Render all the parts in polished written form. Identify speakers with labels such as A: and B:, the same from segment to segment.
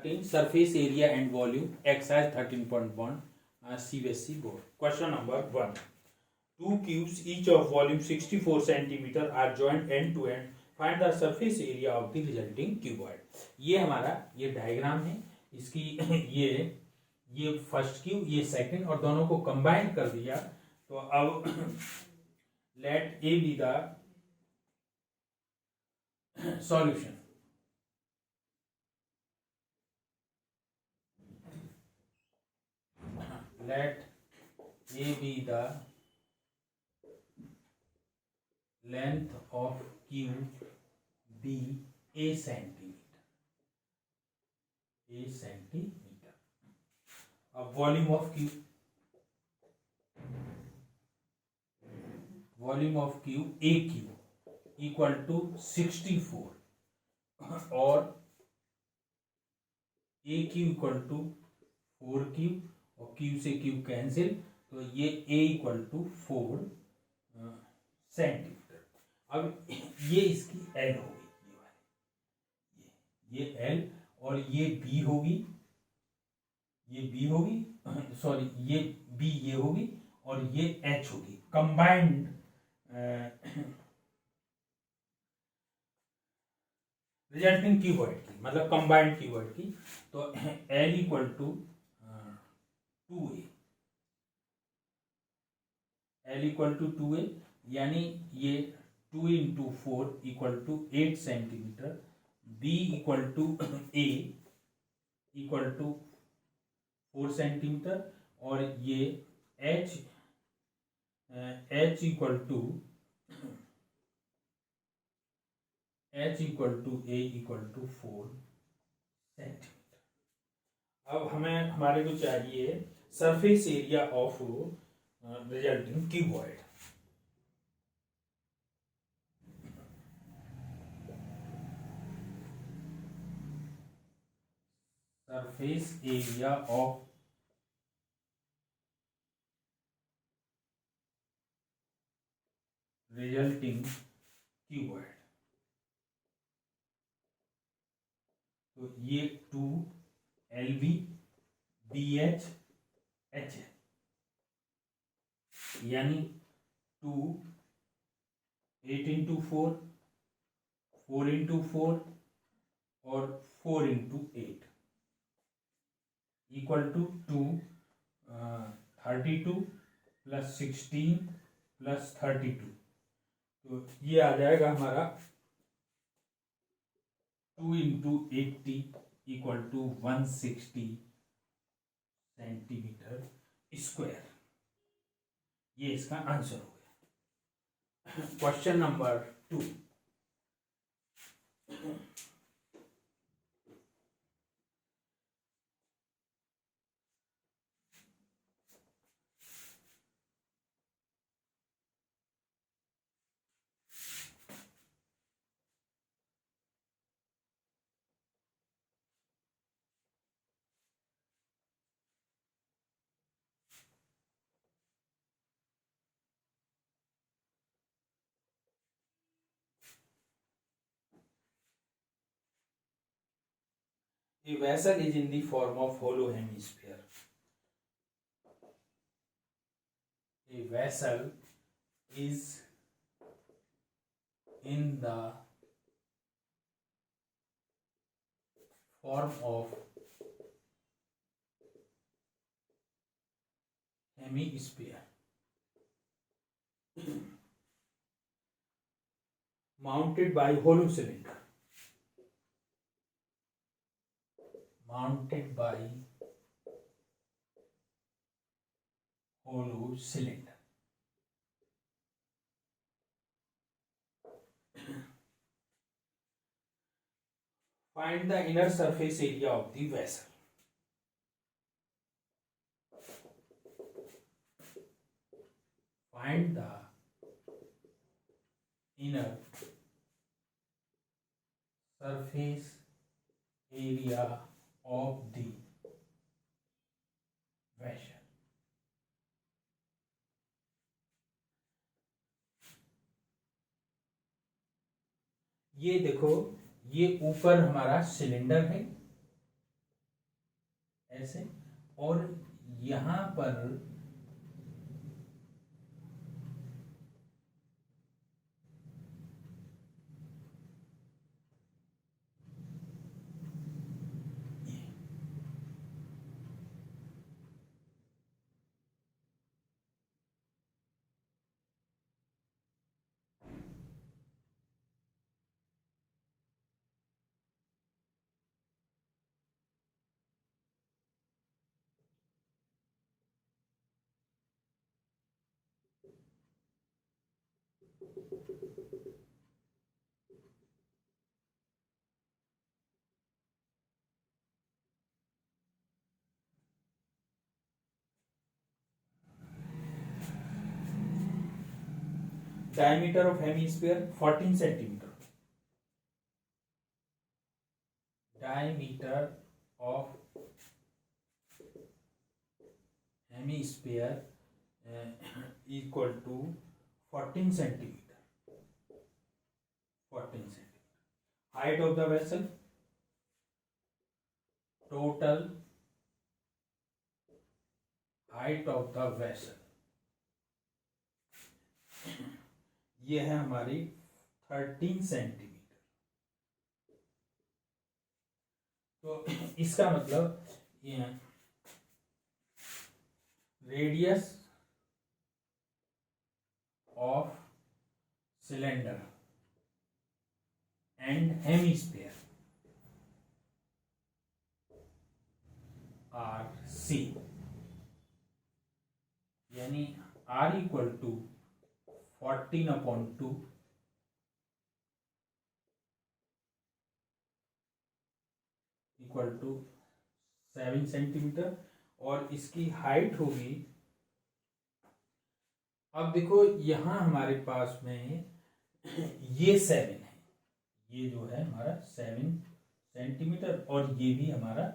A: 13 surface area and volume exercise 13.1 CBSE board. Question number 1. Two cubes each of volume 64 cm are joined end to end. Find the surface area of the resulting cuboid. ये हमारा ये diagram है इसकी ये first cube ये second और दोनों को कंबाइन कर दिया तो अब let A be the solution. Let A be the length of cube be a centimeter. A centimeter. Volume of cube. Volume of cube A cube equal to 64 और A cube equal to 4 cube और cube से cube cancel तो ये a equal to 4 centimetre. अब ये इसकी l होगी ये l और ये b होगी सॉरी ये b ये होगी और ये h होगी कंबाइंड रिजल्टिंग क्यूबॉइड की मतलब कंबाइंड क्यूबॉइड की. तो l equal to 2a L equal to 2a यानी ये 2 into 4 equal to 8 centimetre. B equal to a equal to 4 centimetre और ये h equal to a equal to 4 centimetre. अब हमें हमारे को चाहिए surface area of resulting cuboid. Surface area of resulting cuboid. तो ये 2 LB BH H है यानी 2 8 इंटू 4 4 इंटू 4 और 4 into 8 equal to 2 32 plus 16 plus 32. तो ये आ जाएगा हमारा 2 into 80 equal to 160 centimetre square. ये इसका आंसर हो गया. Question number 2. A vessel is in the form of hollow hemisphere. A vessel is in the form of hemisphere mounted by hollow cylinder. Mounted by hollow cylinder. Find the inner surface area of the vessel. Find the inner surface area of the vessel. ये देखो ये ऊपर हमारा cylinder है ऐसे, और यहां पर diameter of hemisphere 14 centimeter. Diameter of hemisphere equal to 14 centimeter. 14 centimeter. Height of the vessel, total height of the vessel, ये है हमारी 13 सेंटीमीटर. तो इसका मतलब ये radius of cylinder and hemisphere R सी, यानी R equal to 14/2 equal to 7 centimetre, और इसकी हाइट होगी, अब देखो यहां हमारे पास में ये 7 है, ये जो है हमारा 7 सेंटीमीटर, और ये भी हमारा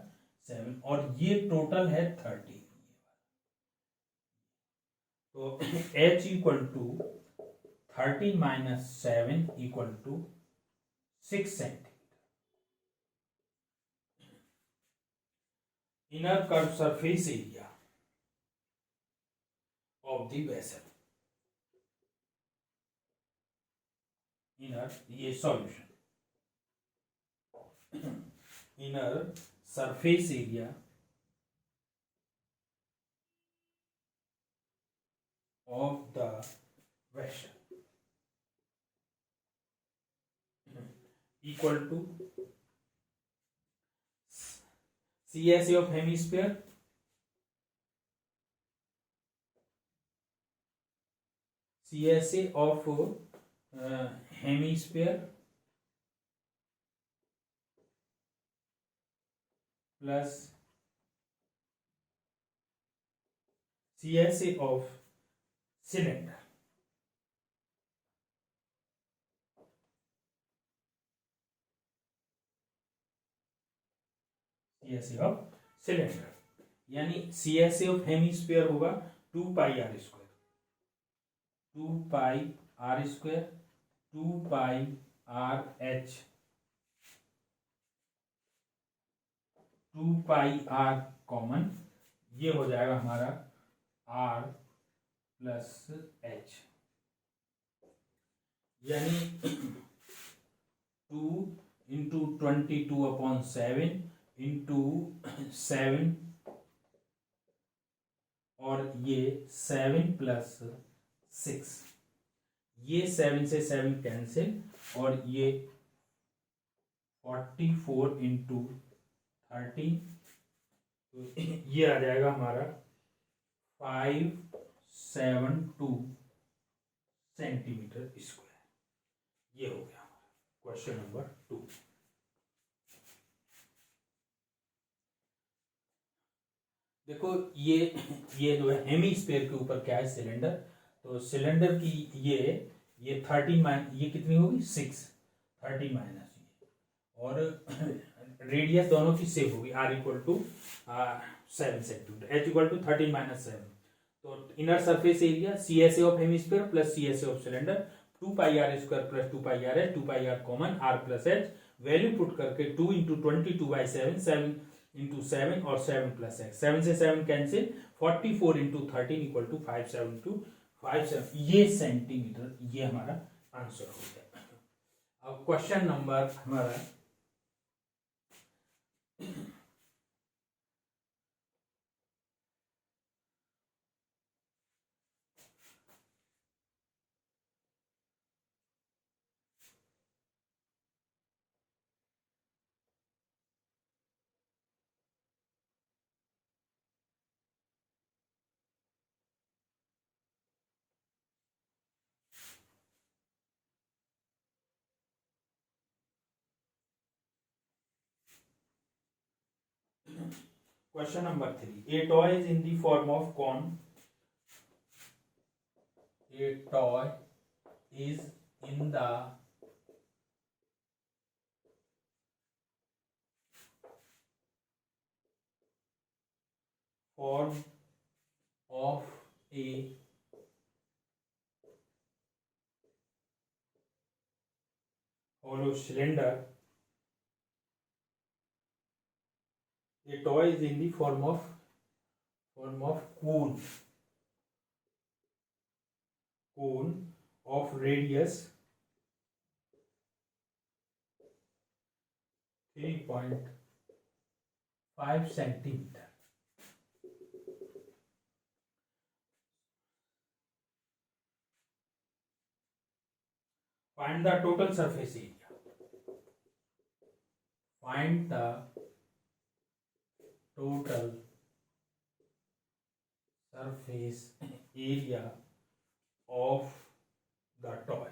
A: 7, और ये टोटल है 30. तो h equal to 30 minus 7 equal to 6 centimetre. Inner curve surface area of the vessel, inner, ये solution, inner surface area of the vessel equal to CSA of hemisphere hemisphere plus CSA of cylinder. CSA of cylinder, यानी CSA of hemisphere होगा 2 pi are square, 2 pi are square, 2 pi R H, 2 pi are common, ये हो जाएगा हमारा are plus H, यानी 2 into 22/7 into 7, और ये 7 plus 6, ये 7 से 7 कैंसिल, और ये 44 इंटू 13, तो ये आ जाएगा हमारा 572 सेंटीमीटर स्क्वायर. ये हो गया हमारा क्वेश्चन नंबर 2. देखो ये जो है हेमीस्फीयर के ऊपर क्या है, सिलेंडर, तो सिलेंडर की ये 13 ये कितनी होगी 6, 30 माइनस ये, और रेडियस दोनों की सेम होगी, r equal to 7 centimetre, h equal to 13 minus 7. तो inner surface area CSA of hemisphere plus CSA of cylinder 2 pi are square plus 2 pi R H, 2 pi are common, r plus h, value put करके 2 into 22/7, into 7 और 7 plus x, 7 से 7 cancel, 44 into 13 equal to 57257, ये centimetre, ये हमारा answer हो गया। अब question number हमारा question number 3. A toy is in the form of cone. A toy is in the form of a hollow cylinder. A toy is in the form of cone of radius 3.5 centimeter. Find the total surface area. Find the total surface area of the toy.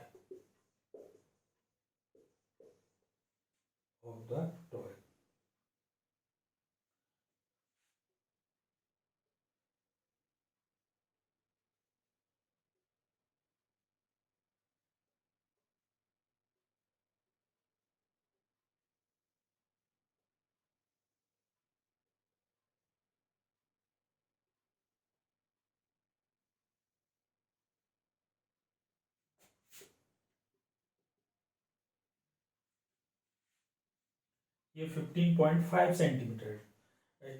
A: ये 15.5 centimetre.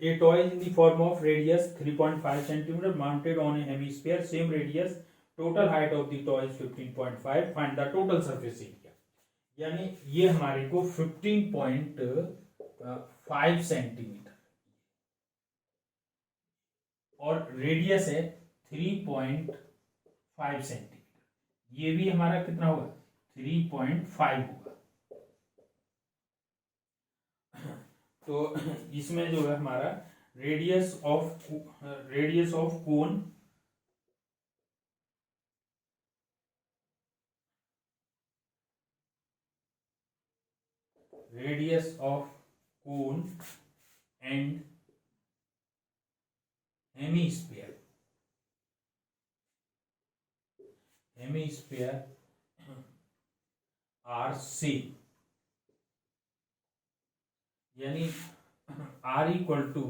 A: A toy is in the form of radius 3.5 centimeter mounted on a hemisphere, same radius. Total height of the toy is 15.5. Find the total surface area. यानी ये हमारे को 15.5 centimetre और radius है 3.5 centimetre. ये भी हमारा कितना होगा? 3.5 होगा. तो इसमें जो है हमारा radius of cone and hemisphere are same, यानी R इक्वल टू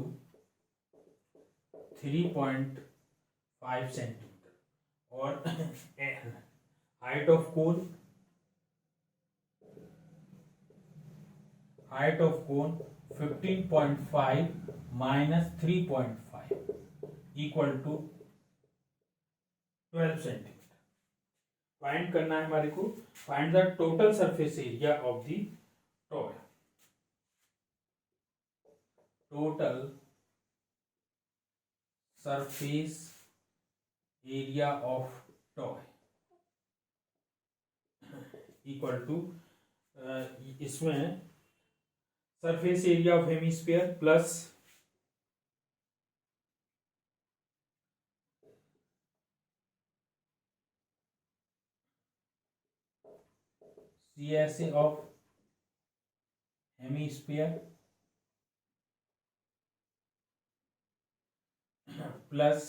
A: 3.5 सेंटीमीटर और height of cone 15.5 minus 3.5 equal to 12 centimetre. Find करना है हमारे को. Find the total surface area of the toy. Total surface area of toy equal to इसमें surface area of hemisphere plus CSA of hemisphere plus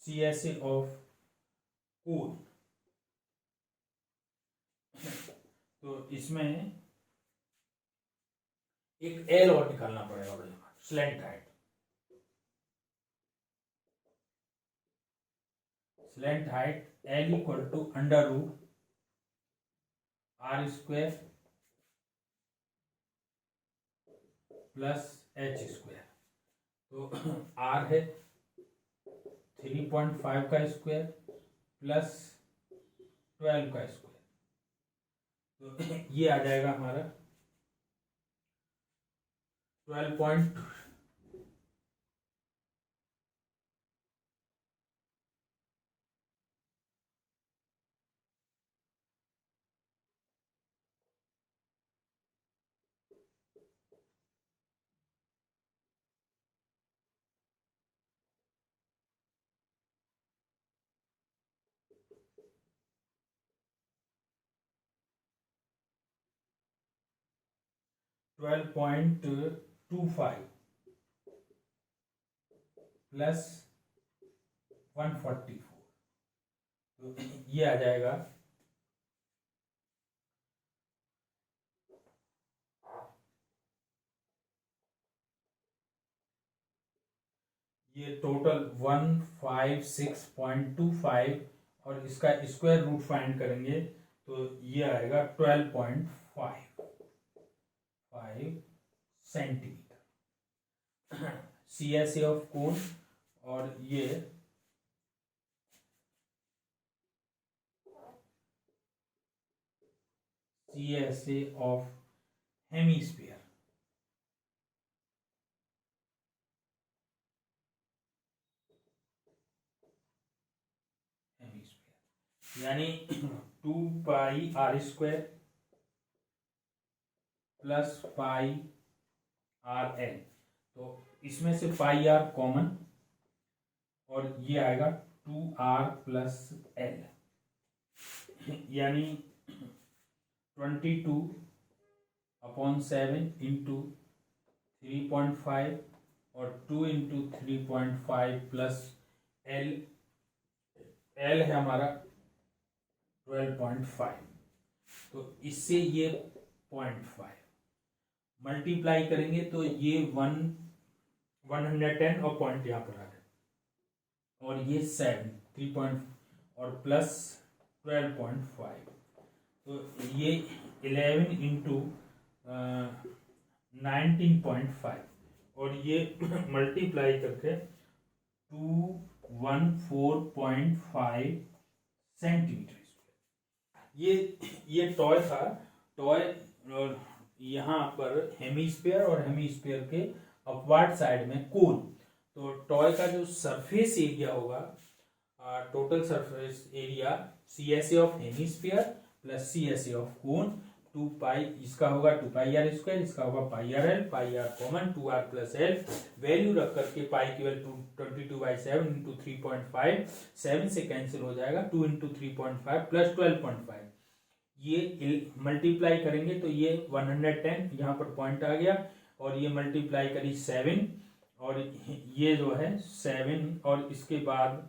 A: CSA of cone. तो इसमें एक L और निकालना पड़ेगा भाई. Slant height L equal to under root R² plus h square. तो R है 3.5 का स्क्वायर प्लस 12 का स्क्वायर, तो ये आ जाएगा हमारा 12. ट्वेल्व पॉइंट 25 प्लस 144, तो ये आ जाएगा ये टोटल 156.25, और इसका स्क्वायर रूट फाइंड करेंगे तो ये आएगा 12.5 सेंटीमीटर। CSA ऑफ कोन, और ये CSA ऑफ हेमीस्फीयर। यानी 2πr² प्लस πrl, तो इसमें से πr कॉमन, और ये आएगा 2r प्लस l, यानी 22/7 इंटू 3.5 और 2 इंटू 3.5 प्लस l है हमारा 12.5, तो इससे ये 0.5 मल्टीप्लाई करेंगे तो ये 110, और पॉइंट यहाँ पर आ गया, और ये 7 3 और प्लस 12.5, तो ये 11 इंटू 19.5, और ये मल्टीप्लाई करके 214.5 सेंटीमीटर स्क्वायर। ये टॉय था, टॉय, और यहाँ पर हेमीस्फीयर और हेमीस्फीयर के अपवार्ड साइड में कोन। तो टॉय का जो सरफेस एरिया होगा, total surface area CSA of hemisphere plus CSA of कोन 2 पाई, इसका होगा 2πr², इसका होगा πrl, πr common 2r plus l, value रख करके पाई केवल 22/7 इंटू 3.5, 7 से कैंसिल हो जाएगा, 2 इंटू 3.5 प्लस 12.5, ये मल्टीप्लाई करेंगे तो ये 110 यहाँ पर पॉइंट आ गया, और ये मल्टीप्लाई करी 7, और ये जो है 7, और इसके बाद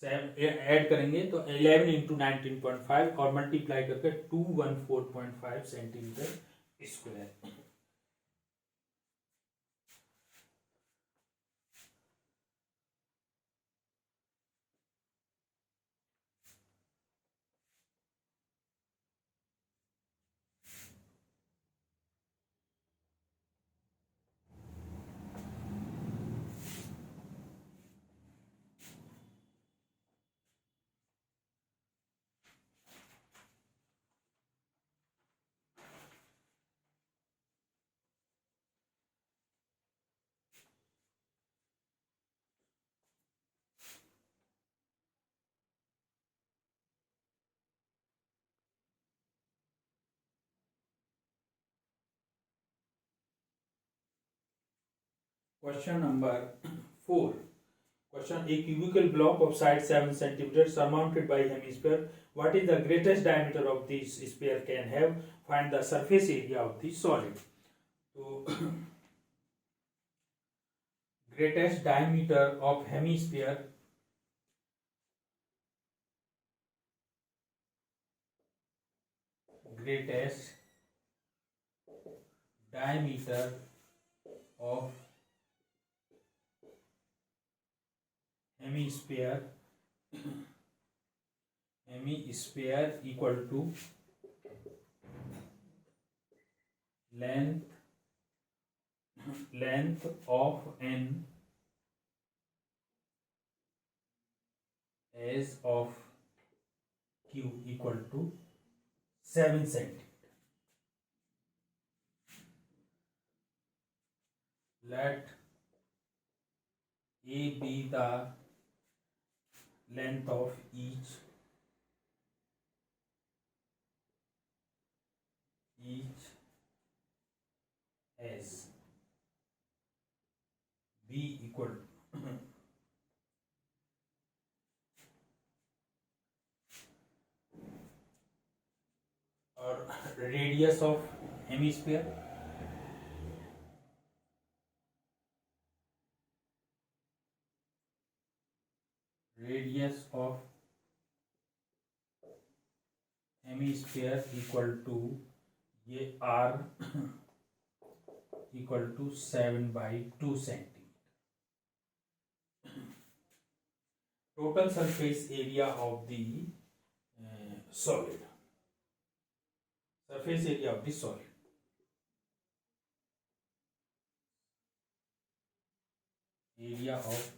A: ऐड करेंगे तो 11 इंटू 19.5, और मल्टीप्लाई करके 214.5 centimetre square. Question number 4. Question: a cubical block of side 7 cm surmounted by hemisphere. What is the greatest diameter of this sphere can have? Find the surface area of the solid. So greatest diameter of hemisphere of hemisphere equal to length of n as of q equal to 7 centimeter. Let A be the length of each as B equal or radius of hemisphere, equal to ये r equal to 7/2 centimeter. Total surface area of the solid. Surface area of the solid. Area of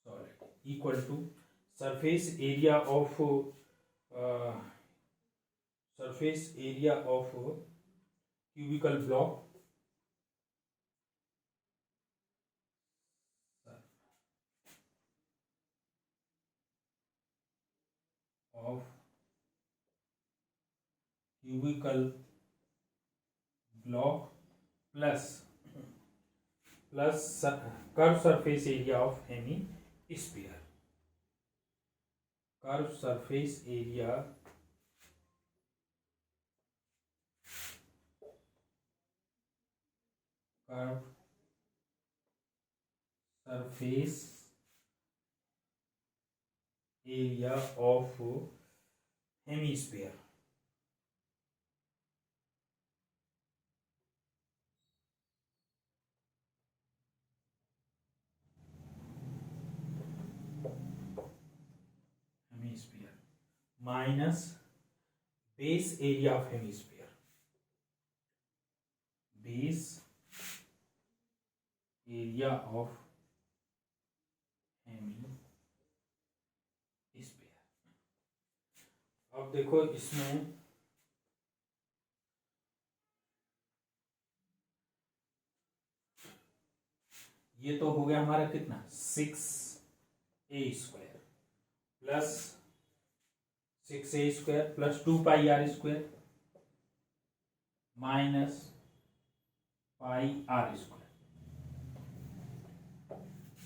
A: solid equal to surface area of cubical block of cubical block plus curved surface area of hemisphere. Curved surface area of hemisphere. Minus base area of hemisphere. Base area of hemisphere. अब देखो इसमें ये तो हो गया हमारा कितना 6a² plus 6a² plus 2πr² minus πr²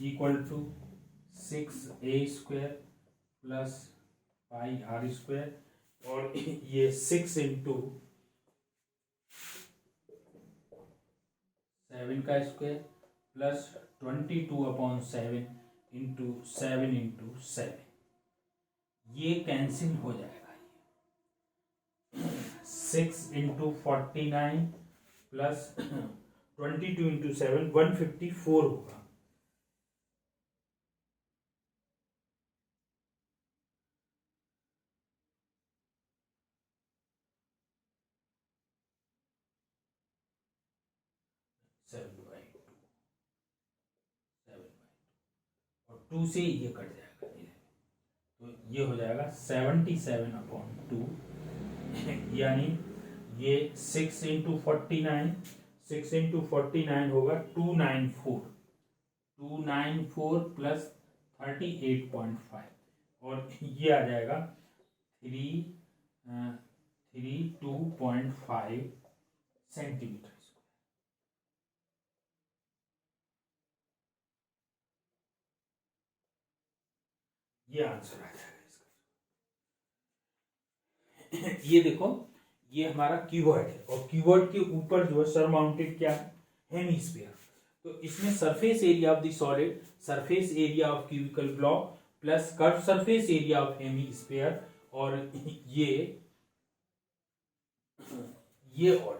A: equal to 6a² plus πr² और ये 6 इंटू 7 का स्क्वायर प्लस 22/7 इंटू 7 इंटू 7 ये कैंसिल हो जाएगा। 6 इंटू 49 प्लस 22 इंटू 7 154 होगा। और 2 से ये कट जाएगा तो ये हो जाएगा 77/2 यानी ये 6 इंटू 49 होगा 294 प्लस 38.5 और ये आ जाएगा 332.5 सेंटीमीटर। ये आंसर आ जाएगा इसका। ये देखो ये हमारा क्यूबॉइड है और क्यूबॉइड के ऊपर जो है सरमाउंटेड क्या है हेमिस्फीयर। तो इसमें surface area of the solid, surface area of cubical block plus curve surface area of hemisphere और और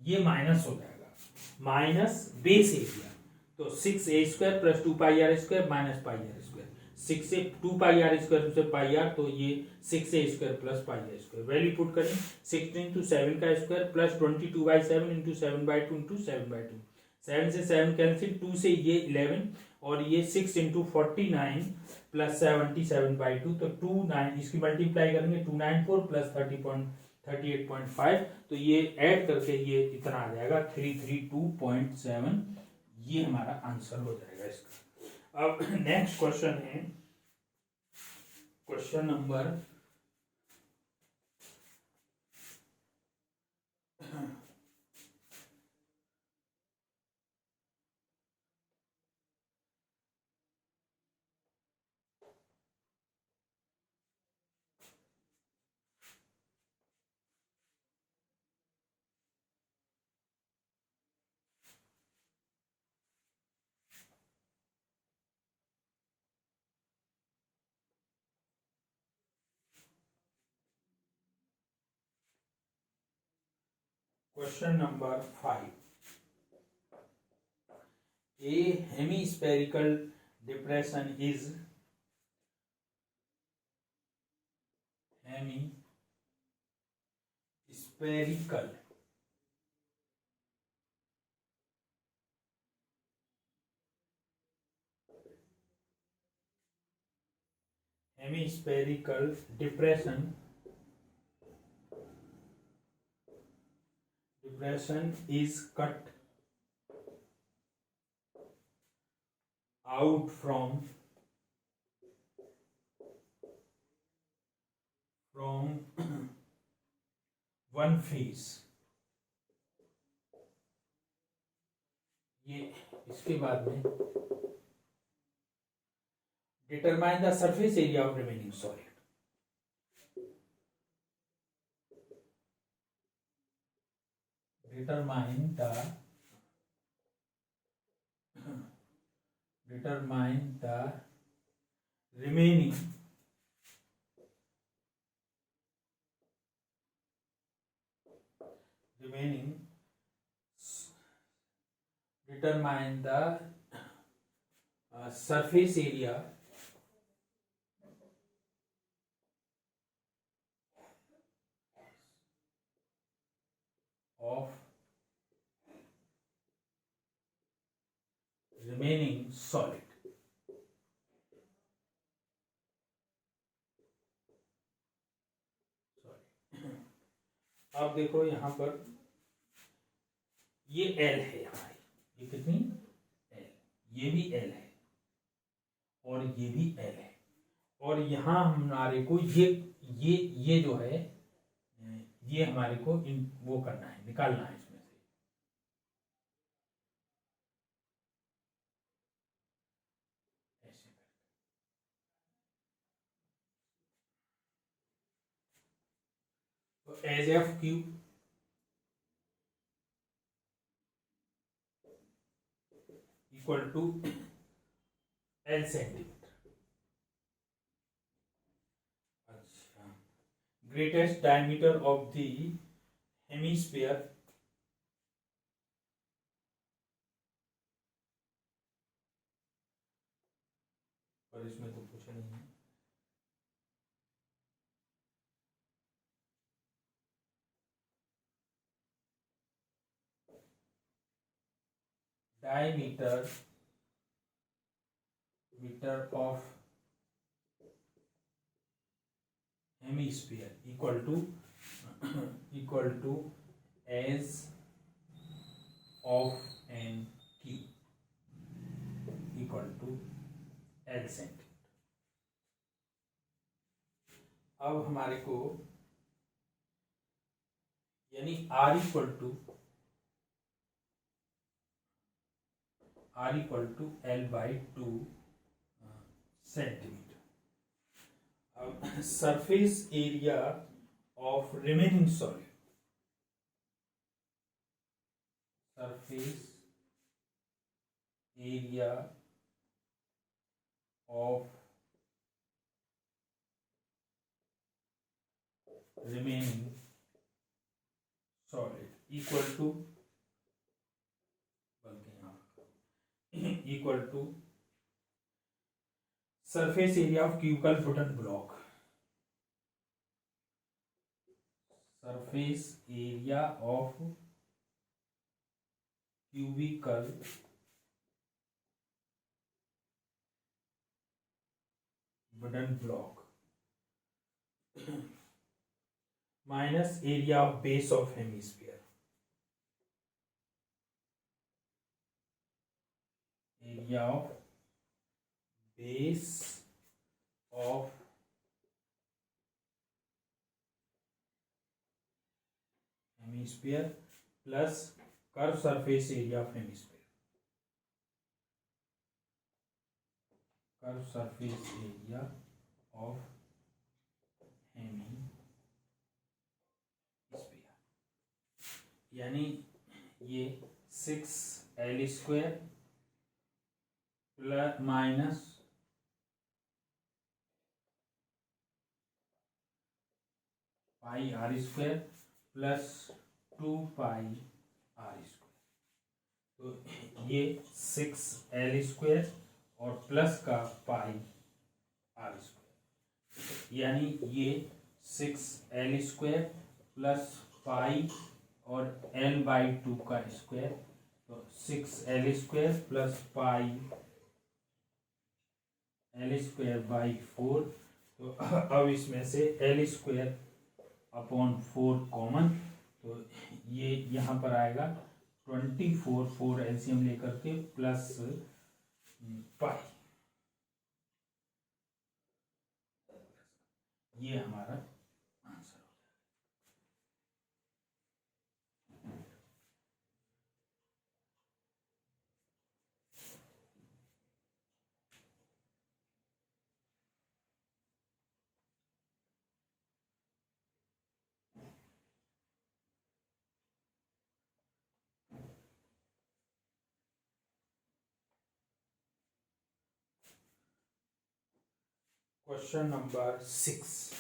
A: ये माइनस हो जाएगा माइनस बेस एरिया। तो 6a² plus 2πr² minus πr²। 6 से 2 पाई r² से पाई r, तो ये 6a² plus pi a²। Value put करें 6 इंटू 7 का स्क्वायर प्लस 22/7 इंटू 7/2 इंटू 7/2। 7 से 7 कैंसिल, 2 से ये 11 और ये 6 इंटू 49 प्लस 77/2, तो 29 इसकी मल्टीप्लाई करेंगे 294 प्लस 38.5, तो ये ऐड करके ये इतना आ जाएगा 332.7। ये हमारा आंसर हो जाएगा इसका। अब नेक्स्ट क्वेश्चन है question number Question number 5. A hemispherical depression is hemispherical depression is cut out from one face। ये इसके बाद में determine the surface area of remaining solid। determine the remaining determine the surface area of remaining solid। अब देखो यहां पर ये L है हमारी, ये कितनी L, ये भी L है और ये भी L है, और यहां हमारे को ये जो है ये हमारे को वो करना है, निकालना है इसमें से। ऐसे तो edge of cube equal to L centimetre. अच्छा, greatest diameter of the hemisphere और इसमें तो कुछ नहीं है। diameter of hemisphere equal to as of n cube equal to L centimetre. अब हमारे को यानी R equal to L/2 centimetre. अब surface area of remaining solid, surface area of remaining solid equal to surface area of cubical wooden block. Surface area of cubical wooden block minus area of base of hemisphere. Area of base of hemisphere plus curved surface area of hemisphere. Curved surface area of hemisphere. यानी ये 6L² plus minus πr² plus 2πr²। तो ये 6L² और plus का πr², यानी ये 6L² plus pi और L/2 का स्क्वायर, तो 6L² प्लस पाई L²/4। तो अब इसमें से L² अपॉन 4 कॉमन, तो ये यहाँ पर आएगा 24, 4 एलसीएम लेकर के प्लस पाई, ये हमारा आंसर हो जाएगा। Question number 6.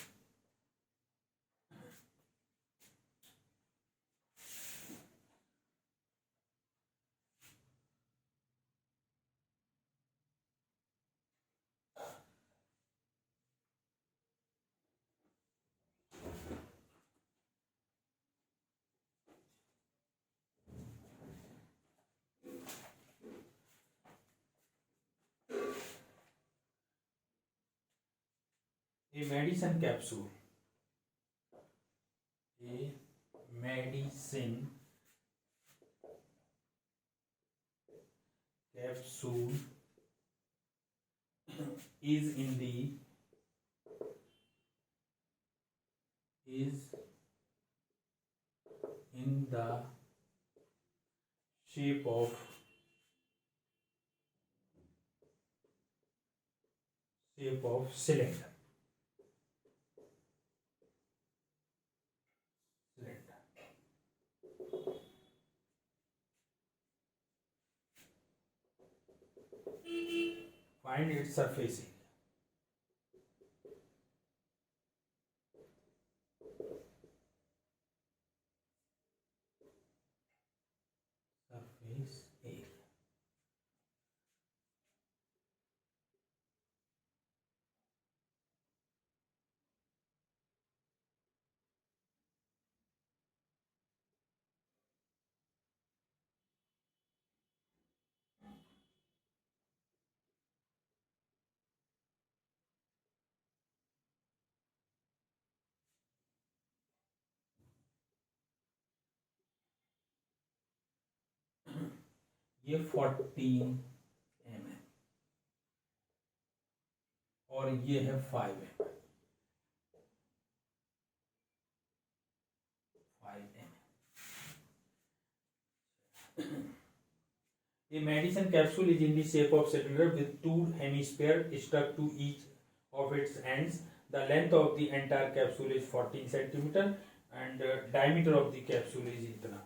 A: A medicine capsule. A medicine capsule is in the shape of cylinder. Find its surface area. Surface area. ये 14 mm और ये है 5 mm। 5 mm। A medicine capsule is in the shape of cylinder with two hemispheres stuck to each of its ends. The length of the entire capsule is 14 centimeter and diameter of the capsule is इतना।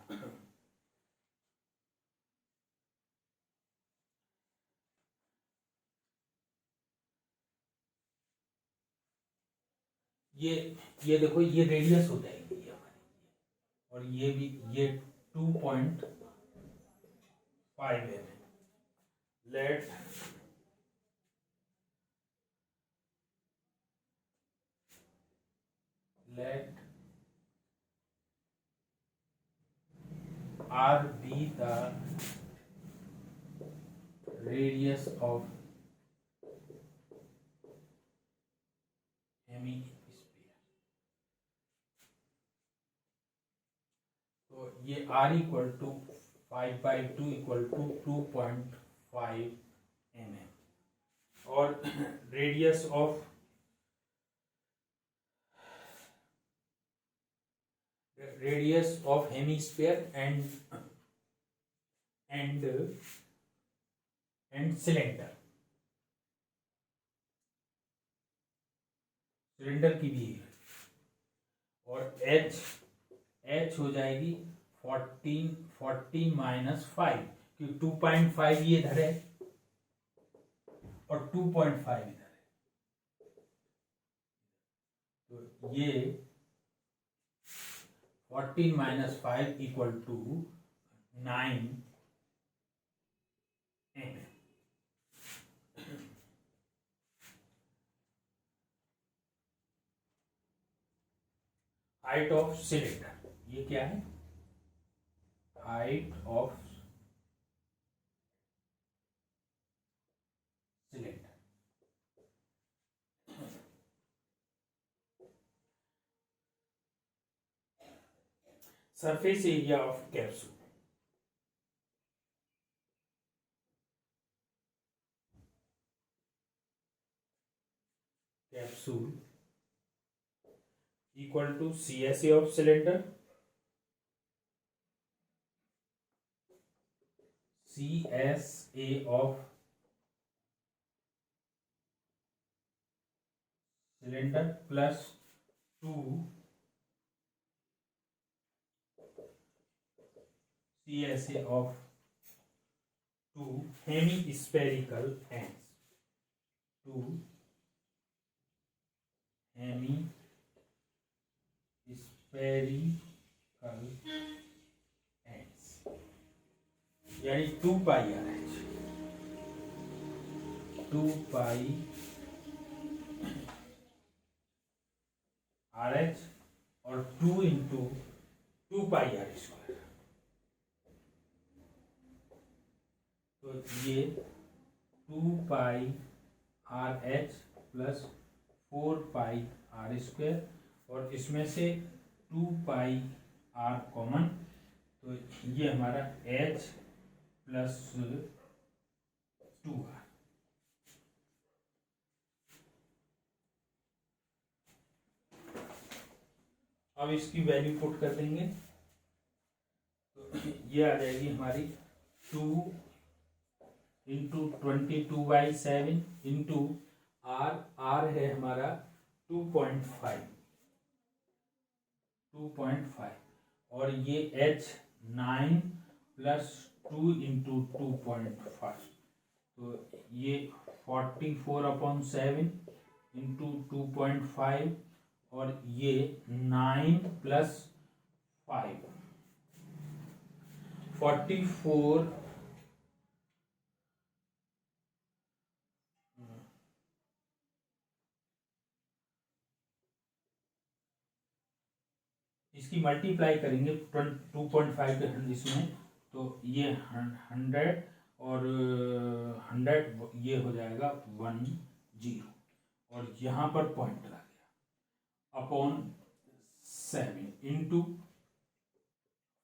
A: ये देखो, ये radius हो जाएगी ये हमारी, और ये भी, ये 2.5 mm। Let R be the radius of hemisphere. तो ये R equal to 5/2 equal to 2.5 mm और radius of hemisphere and cylinder की भी है और एच हो जाएगी 14 माइनस 5 क्योंकि 2.5 ये इधर है और 2.5 इधर है, तो ये 14 minus 5 equal to 9 mm। Height of cylinder, ये क्या है? Height of cylinder. Surface area of capsule, equal to CSA of cylinder, CSA of cylinder plus 2 CSA of 2 hemispherical ends, 2 hemispherical ends यानी 2 पाई RH, 2 पाई RH और 2 into 2 पाई R square, तो ये 2 पाई RH plus 4 पाई R square और इसमें से 2 पाई R common, तो ये हमारा H प्लस 2R। अब इसकी वैल्यू पुट कर देंगे तो ये आ जाएगी हमारी 2 इंटू 22/7 इंटू R है हमारा 2.5 और ये H 9 प्लस 2 इंटू 2.5, तो ये 44/7 इंटू 2.5 और ये 9 प्लस 5 44 इसकी मल्टीप्लाई करेंगे 2.5 के इसमें, तो ये 100 और 100 ये हो जाएगा 10 और यहाँ पर पॉइंट लगा गया अपॉन 7 इंटू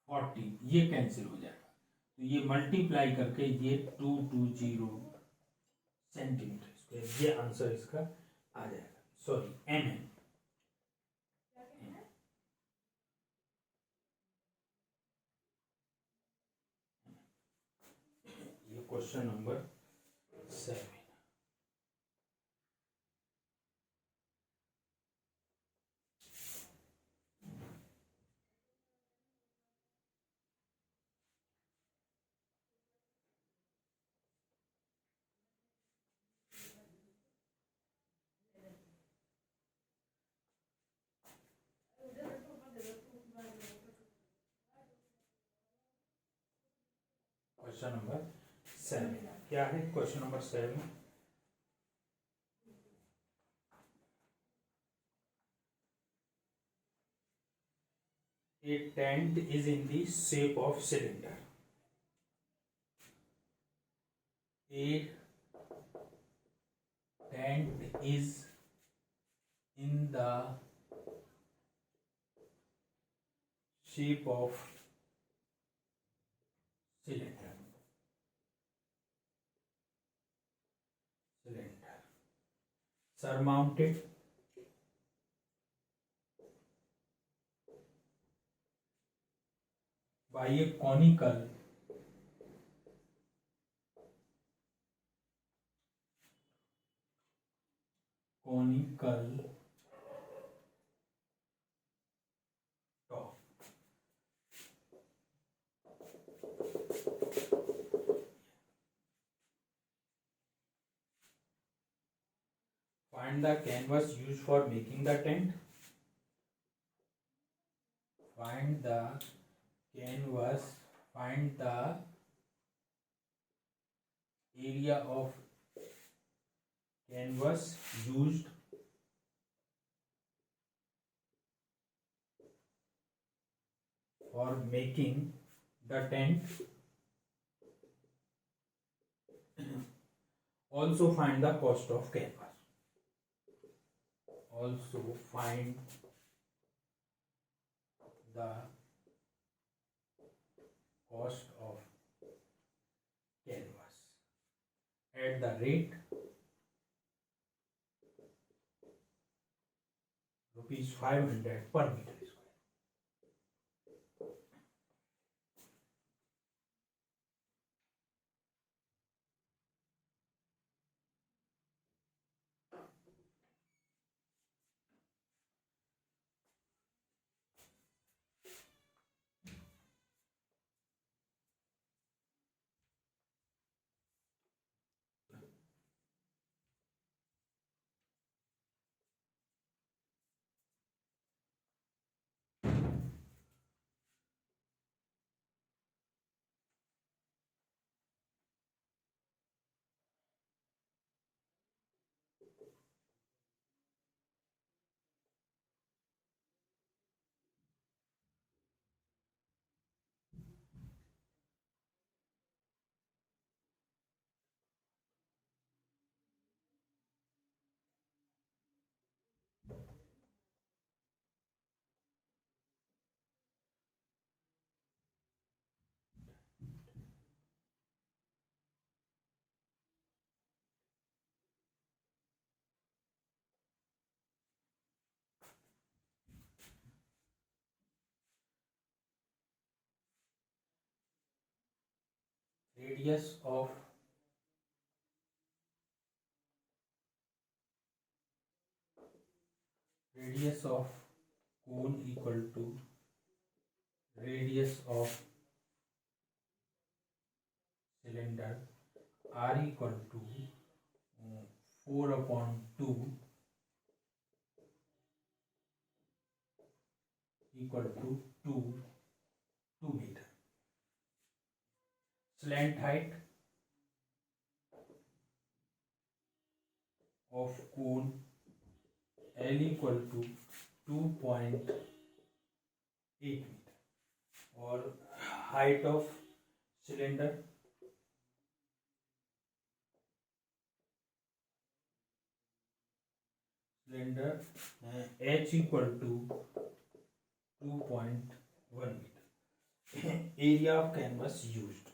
A: 40, ये कैंसिल हो जाएगा, तो ये मल्टीप्लाई करके ये 220 सेंटीमीटर स्क्वायर, ये आंसर इसका आ जाएगा, सॉरी mm। ये क्वेश्चन नंबर 7। क्वेश्चन नंबर 7 क्या है? Question number 7, A tent is in the shape of cylinder. A tent is in the shape of cylinder. Surmounted by a conical top. Find the canvas used for making the tent. Find the canvas. Find the area of canvas used for making the tent. Also find the cost of canvas. Also find the cost of canvas at the rate rupees 500 per meter square. Radius of cone equal to radius of cylinder, r equal to 4 upon 2 equal to 2 meter. Slant height of cone L equal to 2.8 meter, or height of cylinder H equal to 2.1 meter. Area of canvas used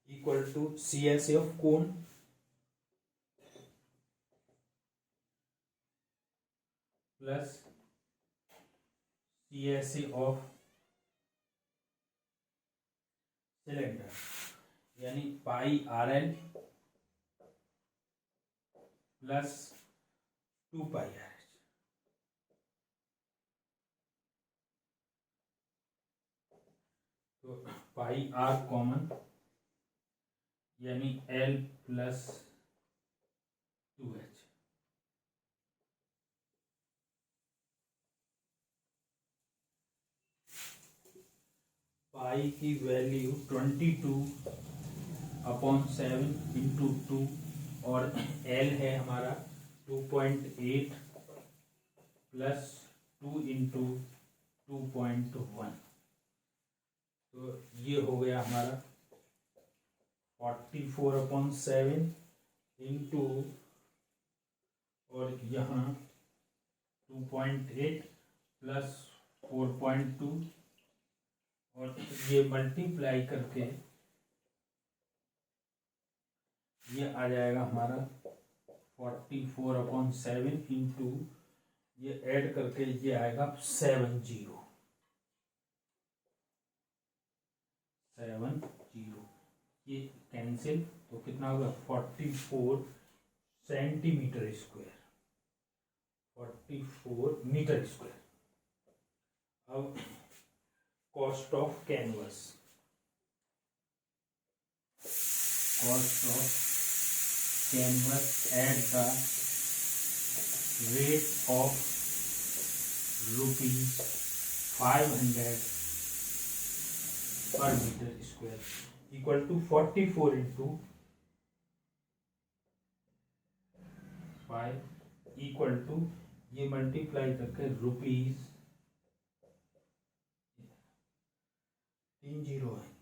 A: equal to CSA of cone plus CSA of cylinder, यानी पाई RL plus 2 पाई RH. तो पाई R common, यानी L plus 2H. पाई की value 22/7 into 2 और L है हमारा 2.8 plus 2 into 2.1, तो ये हो गया हमारा 44/7 इंटू, और यहाँ 2.8 प्लस 4.2, और ये मल्टीप्लाई करके ये आ जाएगा हमारा 44/7 इंटू, ये ऐड करके ये आएगा 70, ये कैंसिल, तो कितना होगा 44 सेंटीमीटर स्क्वायर, 44 मीटर स्क्वायर। अब cost of canvas, cost of canvas at the rate of ₹500 per metre square equal to 44 into 5 equal to, ये मल्टीप्लाई करके ₹3 0 है